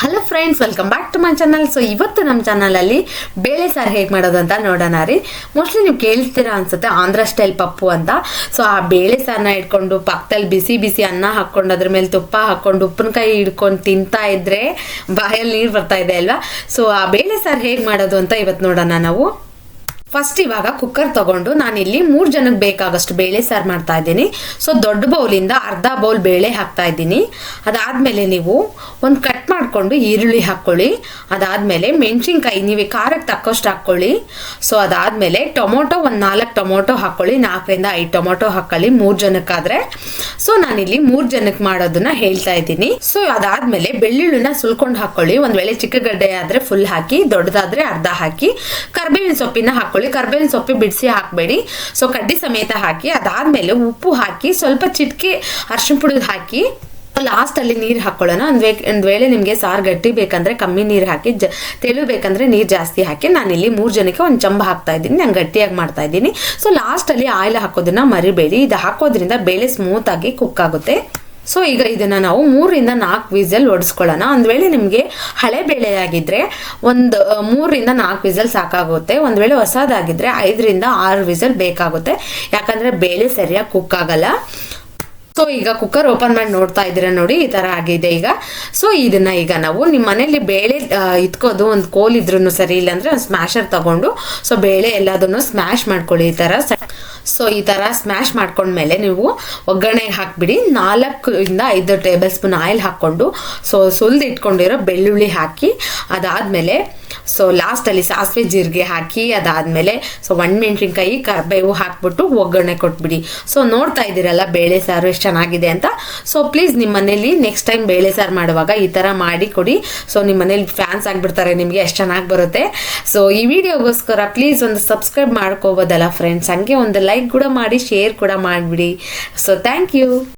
Hello friends, welcome back to my channel. So ಇವತ್ತು ನಮ್ಮ ಚಾನಲಲ್ಲಿ ಬೇಳೆ ಸಾರು ಹೇಗೆ ಮಾಡೋದು ಅಂತ ನೋಡೋಣ ರೀ. ಮೋಸ್ಟ್ಲಿ ನೀವು ಕೇಳ್ತೀರಾ ಅನ್ಸುತ್ತೆ, ಆಂಧ್ರ ಸ್ಟೈಲ್ ಪಪ್ಪು ಅಂತ. ಸೊ ಆ ಬೇಳೆ ಸಾರನ್ನ ಇಟ್ಕೊಂಡು ಪಕ್ಕದಲ್ಲಿ ಬಿಸಿ ಬಿಸಿ ಅನ್ನ ಹಾಕ್ಕೊಂಡು ಅದ್ರ ಮೇಲೆ ತುಪ್ಪ ಹಾಕ್ಕೊಂಡು ಉಪ್ಪಿನಕಾಯಿ ಹಿಡ್ಕೊಂಡು ತಿಂತಾ ಇದ್ರೆ ಬಾಯಲ್ಲಿ ನೀರು ಬರ್ತಾ ಇದೆ ಅಲ್ವಾ. ಸೊ ಆ ಬೇಳೆ ಸಾರು ಹೇಗೆ ಮಾಡೋದು ಅಂತ ಇವತ್ತು ನೋಡೋಣ ನಾವು. ಫಸ್ಟ್ ಇವಾಗ ಕುಕ್ಕರ್ ತಗೊಂಡು ನಾನಿಲ್ಲಿ 3 ಜನಕ್ಕೆ ಬೇಕಾಗಷ್ಟು ಬೇಳೆ ಸಾರು ಮಾಡ್ತಾ ಇದ್ದೀನಿ. ಸೊ ದೊಡ್ಡ ಬೌಲಿಂದ ಅರ್ಧ ಬೌಲ್ ಬೇಳೆ ಹಾಕ್ತಾ ಇದ್ದೀನಿ. ಅದಾದ್ಮೇಲೆ ನೀವು ಒಂದು ಕಟ್ ಮಾಡಿಕೊಂಡು ಈರುಳ್ಳಿ ಹಾಕ್ಕೊಳ್ಳಿ. ಅದಾದ್ಮೇಲೆ ಮೆಣಸಿನ್ಕಾಯಿ ನೀವು ಖಾರಕ್ಕೆ ತಕ್ಕಷ್ಟು ಹಾಕ್ಕೊಳ್ಳಿ. ಸೊ ಅದಾದ್ಮೇಲೆ ಟೊಮೊಟೊ ಒಂದು 4 ಟೊಮೊಟೊ ಹಾಕ್ಕೊಳ್ಳಿ. 4 ರಿಂದ 5 ಟೊಮೊಟೊ ಹಾಕೊಳ್ಳಿ 3 ಜನಕ್ಕಾದ್ರೆ. ಸೊ ನಾನಿಲ್ಲಿ 3 ಜನಕ್ಕೆ ಮಾಡೋದನ್ನ ಹೇಳ್ತಾ ಇದ್ದೀನಿ. ಸೊ ಅದಾದ್ಮೇಲೆ ಬೆಳ್ಳುಳ್ಳಿನ ಸುಲ್ಕೊಂಡು ಹಾಕೊಳ್ಳಿ. ಒಂದ್ ವೇಳೆ ಚಿಕ್ಕ ಗಡ್ಡೆ ಆದ್ರೆ ಫುಲ್ ಹಾಕಿ, ದೊಡ್ಡದಾದ್ರೆ ಅರ್ಧ ಹಾಕಿ. ಕರ್ಬೇವಿನ ಸೊಪ್ಪಿನ ಹಾಕೊಳ್ಳಿ. ಕರ್ಬೇವಿನ ಸೊಪ್ಪಿ ಬಿಡಿಸಿ ಹಾಕಬೇಡಿ. ಸೊ ಕಡ್ಡಿ ಸಮೇತ ಹಾಕಿ. ಅದಾದ್ಮೇಲೆ ಉಪ್ಪು ಹಾಕಿ, ಸ್ವಲ್ಪ ಚಿಟಿಕೆ ಅರಿಶಿನ ಪುಡಿ ಹಾಕಿ. ಲಾಸ್ಟ್ ಅಲ್ಲಿ ನೀರು ಹಾಕೊಳ್ಳೋಣ. ಒಂದ್ ವೇಳೆ ನಿಮ್ಗೆ ಸಾರು ಗಟ್ಟಿ ಬೇಕಂದ್ರೆ ಕಮ್ಮಿ ನೀರು ಹಾಕಿ, ತೆಳು ಬೇಕಂದ್ರೆ ನೀರು ಜಾಸ್ತಿ ಹಾಕಿ. ನಾನಿಲ್ಲಿ 3 ಜನಕ್ಕೆ ಒಂದು ಚಂಬ ಹಾಕ್ತಾ ಇದ್ದೀನಿ. ನಾನು ಗಟ್ಟಿಯಾಗಿ ಮಾಡ್ತಾ ಇದ್ದೀನಿ. ಸೊ ಲಾಸ್ಟ್ ಅಲ್ಲಿ ಆಯಿಲ್ ಹಾಕೋದನ್ನ ಮರಿಬೇಡಿ. ಇದು ಹಾಕೋದ್ರಿಂದ ಬೇಳೆ ಸ್ಮೂತ್ ಆಗಿ ಕುಕ್ ಆಗುತ್ತೆ. ಸೊ ಈಗ ಇದನ್ನ ನಾವು 3 ರಿಂದ 4 ವಿಸಲ್ ಹೊಡಿಸ್ಕೊಳ್ಳೋಣ. ಒಂದ್ ವೇಳೆ ನಿಮ್ಗೆ ಹಳೆ ಬೇಳೆ ಆಗಿದ್ರೆ ಒಂದು 3 ರಿಂದ 4 ವಿಸಲ್ ಸಾಕಾಗುತ್ತೆ. ಒಂದ್ ವೇಳೆ ಹೊಸದಾಗಿದ್ರೆ 5 ರಿಂದ 6 ವಿಸಲ್ ಬೇಕಾಗುತ್ತೆ, ಯಾಕಂದ್ರೆ ಬೇಳೆ ಸರಿಯಾಗಿ ಕುಕ್ ಆಗಲ್ಲ. ಸೊ ಈಗ ಕುಕ್ಕರ್ ಓಪನ್ ಮಾಡಿ ನೋಡ್ತಾ ಇದ್ದೀರಾ ನೋಡಿ, ಈ ತರ ಆಗಿದೆ ಈಗ. ಸೊ ಇದನ್ನ ಈಗ ನಾವು ನಿಮ್ಮ ಮನೇಲಿ ಬೇಳೆ ಇಟ್ಕೋದು ಒಂದು ಕೋಲ್ ಇದ್ರೂ ಸರಿ, ಇಲ್ಲಾಂದ್ರೆ ಒಂದು ಸ್ಮ್ಯಾಶರ್ ತಗೊಂಡು ಸೊ ಬೇಳೆ ಎಲ್ಲದನ್ನು ಸ್ಮ್ಯಾಶ್ ಮಾಡ್ಕೊಳ್ಳಿ ಈ ತರ. ಸೊ ಈ ತರ ಸ್ಮ್ಯಾಶ್ ಮಾಡ್ಕೊಂಡ್ಮೇಲೆ ನೀವು ಒಗ್ಗರಣೆಗೆ ಹಾಕ್ಬಿಡಿ. 4 ರಿಂದ 5 ಟೇಬಲ್ ಸ್ಪೂನ್ ಆಯಿಲ್ ಹಾಕೊಂಡು ಸೊ ಸುಲ್ದು ಇಟ್ಕೊಂಡಿರೋ ಬೆಳ್ಳುಳ್ಳಿ ಹಾಕಿ. ಅದಾದ್ಮೇಲೆ ಸೊ ಲಾಸ್ಟ್ ಅಲ್ಲಿ ಸಾಸಿವೆ ಜೀರಿಗೆ ಹಾಕಿ. ಅದಾದ್ಮೇಲೆ ಸೊ ಒಣಮೆಣಸಿನ್ಕಾಯಿ ಕರ್ಬೇವು ಹಾಕ್ಬಿಟ್ಟು ಒಗ್ಗರಣೆ ಕೊಟ್ಬಿಡಿ. ಸೊ ನೋಡ್ತಾ ಇದ್ದೀರಲ್ಲ ಬೇಳೆ ಸಾರು ಎಷ್ಟು ಚೆನ್ನಾಗಿದೆ ಅಂತ. ಸೊ ಪ್ಲೀಸ್ ನಿಮ್ಮ ಮನೇಲಿ ನೆಕ್ಸ್ಟ್ ಟೈಮ್ ಬೇಳೆ ಸಾರು ಮಾಡುವಾಗ ಈ ತರ ಮಾಡಿ ಕೊಡಿ. ಸೊ ನಿಮ್ಮ ಮನೇಲಿ ಫ್ಯಾನ್ಸ್ ಆಗ್ಬಿಡ್ತಾರೆ ನಿಮ್ಗೆ, ಎಷ್ಟು ಚೆನ್ನಾಗಿ ಬರುತ್ತೆ. ಸೊ ಈ ವಿಡಿಯೋಗೋಸ್ಕರ ಪ್ಲೀಸ್ ಒಂದು ಸಬ್ಸ್ಕ್ರೈಬ್ ಮಾಡ್ಕೋಬೋದಲ್ಲ ಫ್ರೆಂಡ್ಸ್, ಹಂಗೆ ಒಂದು ಲೈಕ್ ಕೂಡ ಮಾಡಿ, ಶೇರ್ ಕೂಡ ಮಾಡಿಬಿಡಿ. So thank you.